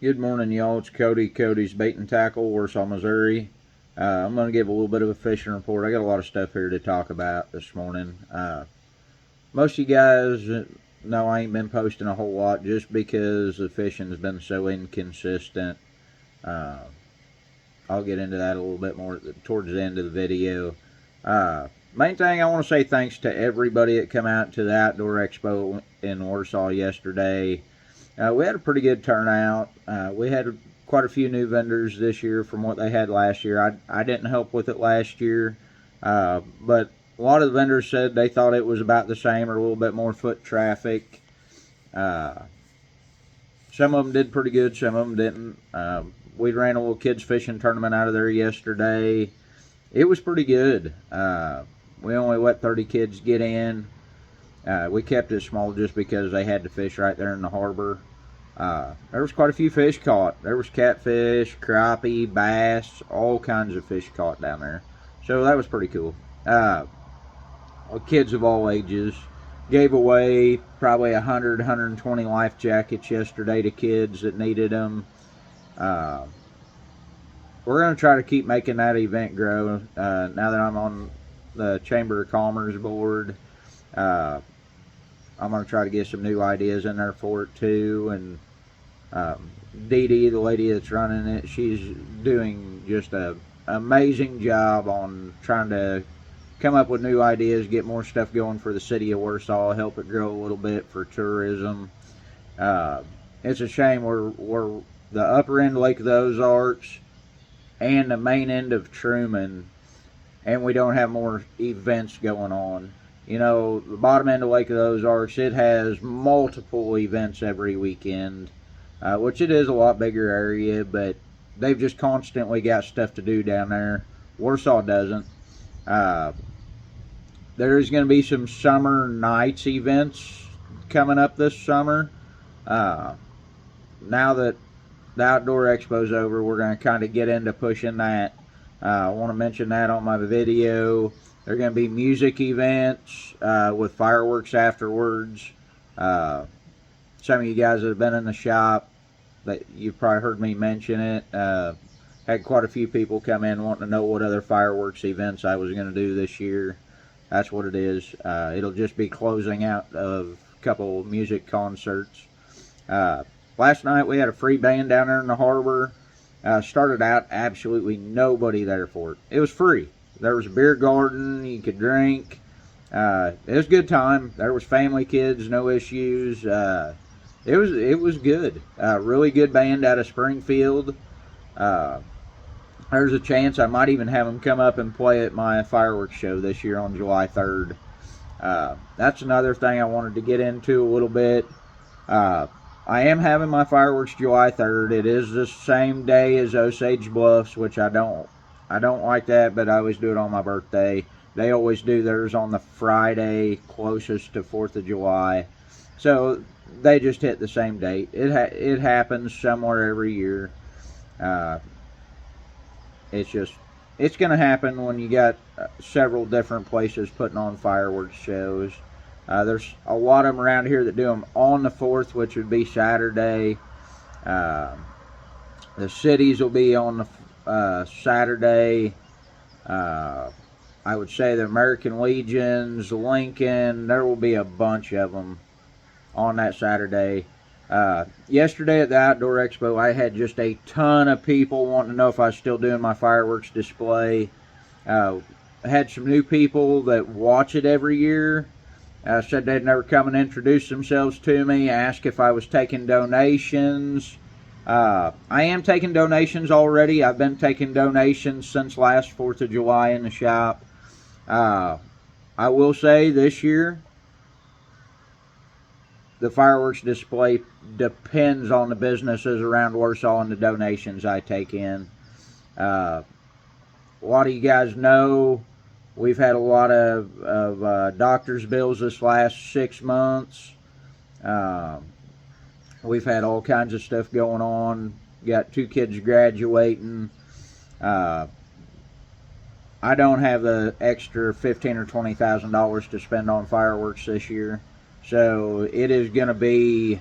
Good morning, y'all. It's Cody's Bait and Tackle, Warsaw, Missouri. I'm going to give a little bit of a fishing report. I got a lot of stuff here to talk about this morning. Most of you guys know I ain't been posting a whole lot just because the fishing has been so inconsistent. Uh, I'll get into that a little bit more towards the end of the video. Main thing, I want to say thanks to everybody that come out to the Outdoor Expo in Warsaw yesterday. We had a pretty good turnout. We had quite a few new vendors this year from what they had last year. I didn't help with it last year, but a lot of the vendors said they thought it was about the same or a little bit more foot traffic. Some of them did pretty good, some of them didn't. We ran a little kids fishing tournament out of there yesterday. It was pretty good. We only let 30 kids get in. We kept it small just because they had to fish right there in the harbor. There was quite a few fish caught. There was catfish, crappie, bass, all kinds of fish caught down there. So that was pretty cool. Kids of all ages. Gave away probably 120 life jackets yesterday to kids that needed them. We're going to try to keep making that event grow. Now that I'm on the Chamber of Commerce board, I'm going to try to get some new ideas in there for it too. And Dee Dee, the lady that's running it, she's doing just an amazing job on trying to come up with new ideas, get more stuff going for the city of Warsaw, help it grow a little bit for tourism. It's a shame we're the upper end of Lake of the Ozarks and the main end of Truman, and we don't have more events going on. You know, the bottom end of Lake of the Ozarks, it has multiple events every weekend, which it is a lot bigger area, but they've just constantly got stuff to do down there. Warsaw doesn't. There's going to be some summer nights events coming up this summer. Now that the Outdoor Expo's over, we're going to kind of get into pushing that. I want to mention that on my video. There are going to be music events with fireworks afterwards. Some of you guys that have been in the shop, that you've probably heard me mention it. Had quite a few people come in wanting to know what other fireworks events I was going to do this year. That's what it is. It'll just be closing out of a couple music concerts. Last night we had a free band down there in the harbor. Started out absolutely nobody there for it. It was free. There was a beer garden. You could drink. It was a good time. There was family, kids, no issues. It was good. Really good band out of Springfield. There's a chance I might even have them come up and play at my fireworks show this year on July 3rd. That's another thing I wanted to get into a little bit. I am having my fireworks July 3rd. It is the same day as Osage Bluffs, which I don't like that, but I always do it on my birthday. They always do theirs on the Friday closest to 4th of July. So they just hit the same date. It happens somewhere every year. It's going to happen when you got several different places putting on fireworks shows. There's a lot of them around here that do them on the 4th, which would be Saturday. The cities will be on the Saturday. I would say the American Legions, Lincoln, there will be a bunch of them on that Saturday. Yesterday at the Outdoor Expo, I had just a ton of people wanting to know if I was still doing my fireworks display. I had some new people that watch it every year. Said they'd never come and introduce themselves to me, asked if I was taking donations. I am taking donations already. I've been taking donations since last 4th of July in the shop. I will say this year, the fireworks display depends on the businesses around Warsaw and the donations I take in. A lot of you guys know we've had a lot of doctor's bills this last 6 months. We've had all kinds of stuff going on. Got 2 kids graduating. I don't have the extra $15,000 or $20,000 to spend on fireworks this year. So it is going to be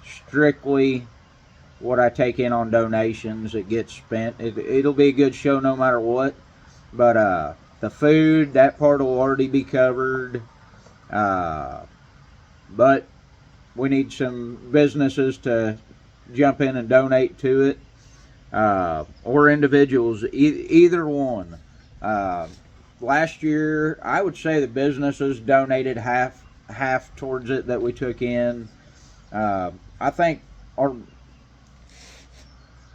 strictly what I take in on donations. It gets spent. It'll be a good show no matter what. But the food, that part will already be covered. But we need some businesses to jump in and donate to it. Or individuals, either one. Last year, I would say the businesses donated half towards it that we took in. I think, or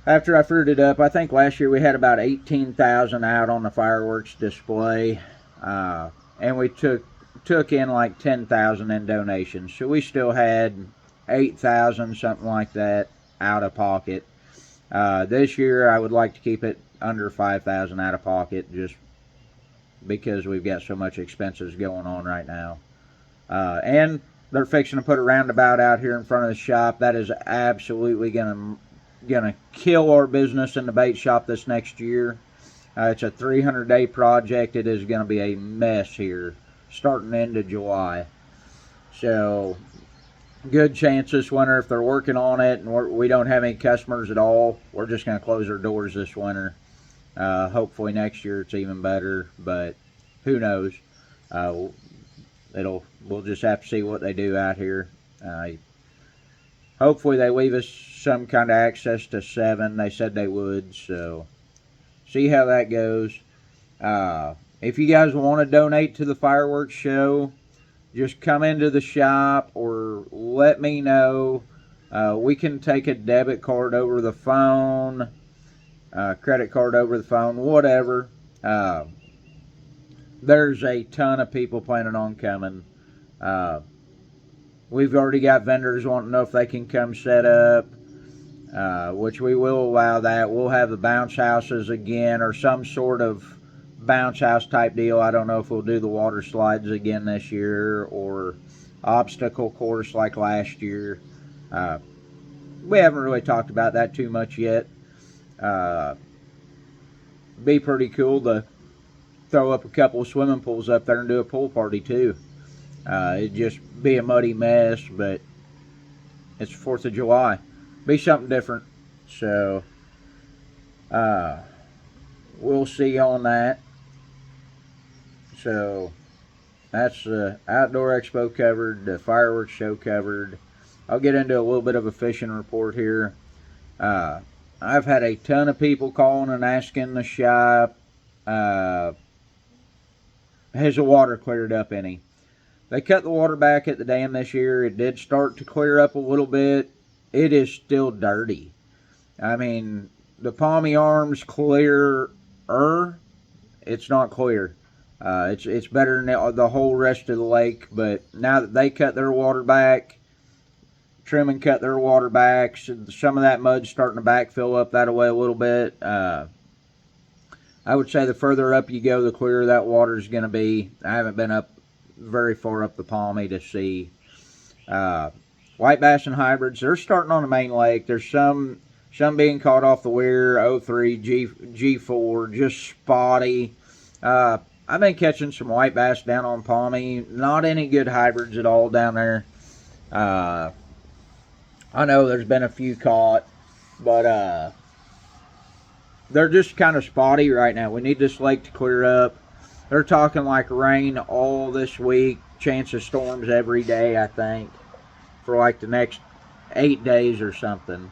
after I figured it up, I think last year we had about 18,000 out on the fireworks display, and we took in like 10,000 in donations. So we still had 8,000, something like that, out of pocket. This year, I would like to keep it under 5,000 out of pocket, just because we've got so much expenses going on right now. And they're fixing to put a roundabout out here in front of the shop. That is absolutely gonna kill our business in the bait shop this next year. It's a 300-day project. It is going to be a mess here, starting into July. So, good chance this winter, if they're working on it and we don't have any customers at all, we're just going to close our doors this winter. Hopefully next year it's even better, but who knows? We'll just have to see what they do out here. Hopefully they leave us some kind of access to 7. They said they would, so see how that goes. If you guys want to donate to the fireworks show, just come into the shop or let me know. We can take a debit card over the phone, credit card over the phone, whatever. There's a ton of people planning on coming. We've already got vendors wanting to know if they can come set up, which we will allow that. We'll have the bounce houses again, or some sort of bounce house type deal. I don't know if we'll do the water slides again this year, or obstacle course like last year. We haven't really talked about that too much yet. Be pretty cool to throw up a couple of swimming pools up there and do a pool party too. It'd just be a muddy mess, but it's 4th of July. Be something different. So, we'll see on that. So, that's the Outdoor Expo covered, the fireworks show covered. I'll get into a little bit of a fishing report here. I've had a ton of people calling and asking the shop, has the water cleared up any? They cut the water back at the dam this year. It did start to clear up a little bit. It is still dirty. I mean, the Palmy Arms clearer. It's not clear. It's better than the whole rest of the lake. But now that they cut their water back, Trim and cut their water back, so some of that mud's starting to backfill up that way a little bit. I would say the further up you go, the clearer that water is going to be. I haven't been up very far up the Palmy to see. White bass and hybrids, they're starting on the main lake. There's some being caught off the weir, 03, G4, just spotty. I've been catching some white bass down on Palmy. Not any good hybrids at all down there. I know there's been a few caught, but they're just kind of spotty right now. We need this lake to clear up. They're talking like rain all this week. Chance of storms every day, I think, for like the next 8 days or something.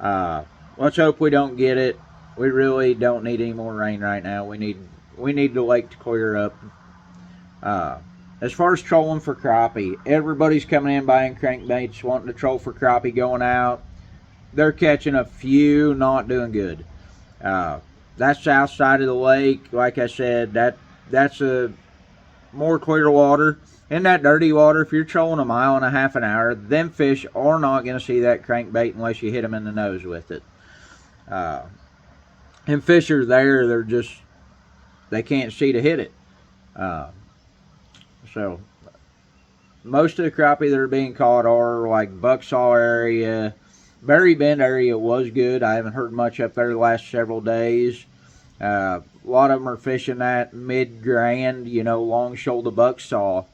Let's hope we don't get it. We really don't need any more rain right now. We need the lake to clear up. As far as trolling for crappie, everybody's coming in buying crankbaits, wanting to troll for crappie going out. They're catching a few, not doing good. That south side of the lake, like I said, that's a more clear water. In that dirty water, if you're trolling 1.5 miles an hour, them fish are not going to see that crankbait unless you hit them in the nose with it. And fish are there, they can't see to hit it. So, most of the crappie that are being caught are like Bucksaw area. Berry Bend area was good. I haven't heard much up there the last several days. A lot of them are fishing that mid-grand, long shoulder Bucksaw.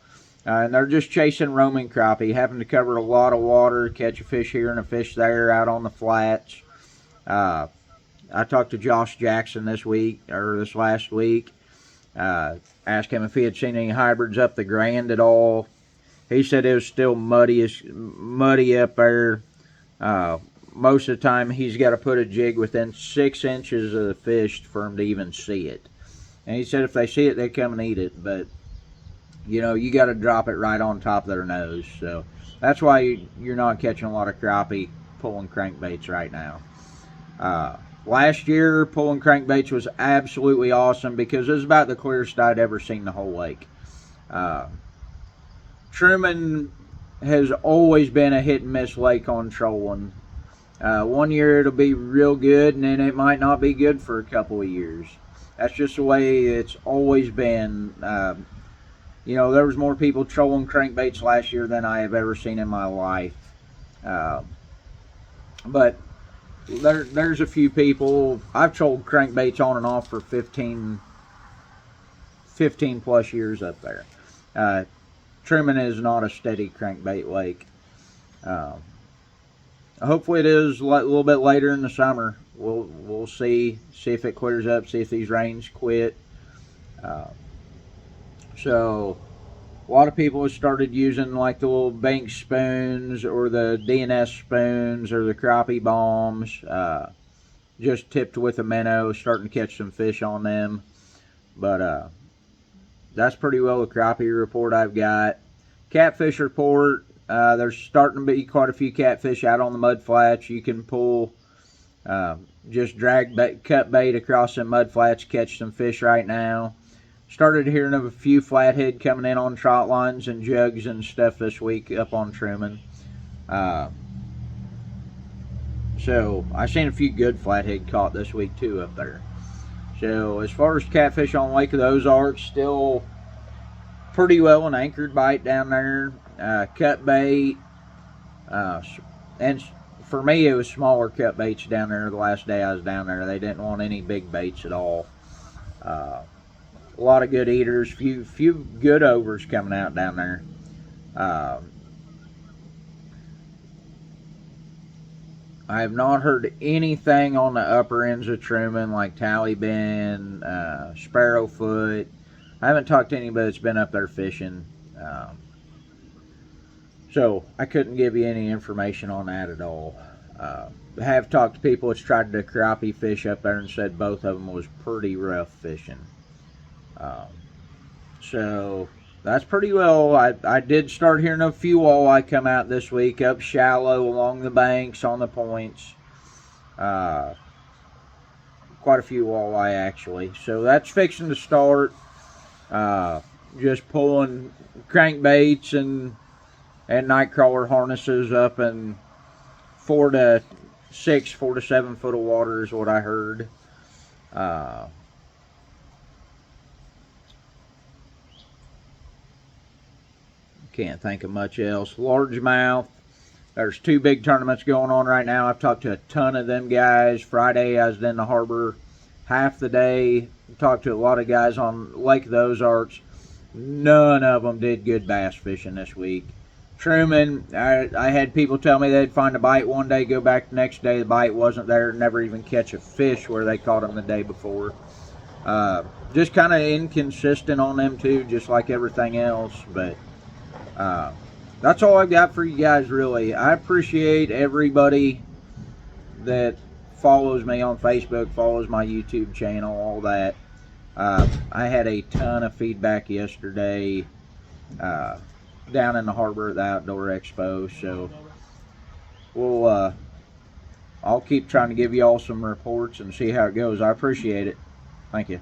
And they're just chasing roaming crappie, having to cover a lot of water, catch a fish here and a fish there out on the flats. I talked to Josh Jackson this last week. Asked him if he had seen any hybrids up the Grand at all. He said it was still muddy up there. Most of the time, he's got to put a jig within 6 inches of the fish for him to even see it. And he said if they see it, they come and eat it. But, you got to drop it right on top of their nose. So that's why you're not catching a lot of crappie pulling crankbaits right now. Last year, pulling crankbaits was absolutely awesome because it was about the clearest I'd ever seen the whole lake. Truman has always been a hit and miss lake on trolling. One year it'll be real good, and then it might not be good for a couple of years. That's just the way it's always been. There was more people trolling crankbaits last year than I have ever seen in my life. But there's a few people. I've trolled crankbaits on and off for 15 plus years up there. Truman is not a steady crankbait lake. Hopefully it is a little bit later in the summer. We'll see if it clears up, see if these rains quit. So a lot of people have started using like the little bank spoons or the DNS spoons or the crappie bombs, just tipped with a minnow, starting to catch some fish on them. But that's pretty well the crappie report I've got. Catfish report, there's starting to be quite a few catfish out on the mud flats. You can pull, just cut bait across some mud flats, catch some fish right now. Started hearing of a few flathead coming in on trot lines and jugs and stuff this week up on Truman. So I seen a few good flathead caught this week too up there. So as far as catfish on Lake of the Ozarks, still pretty well an anchored bite down there. Cut bait, and for me it was smaller cut baits down there the last day I was down there. They didn't want any big baits at all. A lot of good eaters, few good overs coming out down there. I have not heard anything on the upper ends of Truman like Tallybin, Sparrowfoot. I haven't talked to anybody that's been up there fishing. So I couldn't give you any information on that at all. I have talked to people that's tried to crappie fish up there and said both of them was pretty rough fishing. So that's pretty well. I did start hearing a few walleye come out this week up shallow along the banks on the points. Quite a few walleye actually. So that's fixing to start. Just pulling crankbaits and nightcrawler harnesses up in 4 to 7 foot of water is what I heard. Can't think of much else. Largemouth. There's 2 big tournaments going on right now. I've talked to a ton of them guys. Friday I was in the harbor half the day. Talked to a lot of guys on Lake of the Ozarks. None of them did good bass fishing this week. Truman, I had people tell me they'd find a bite one day, go back the next day, the bite wasn't there, never even catch a fish where they caught them the day before. Just kind of inconsistent on them too, just like everything else. But that's all I've got for you guys, really. I appreciate everybody that follows me on Facebook, follows my YouTube channel, all that. I had a ton of feedback yesterday down in the harbor at the Outdoor Expo, so I'll keep trying to give you all some reports and see how it goes. I appreciate it. Thank you.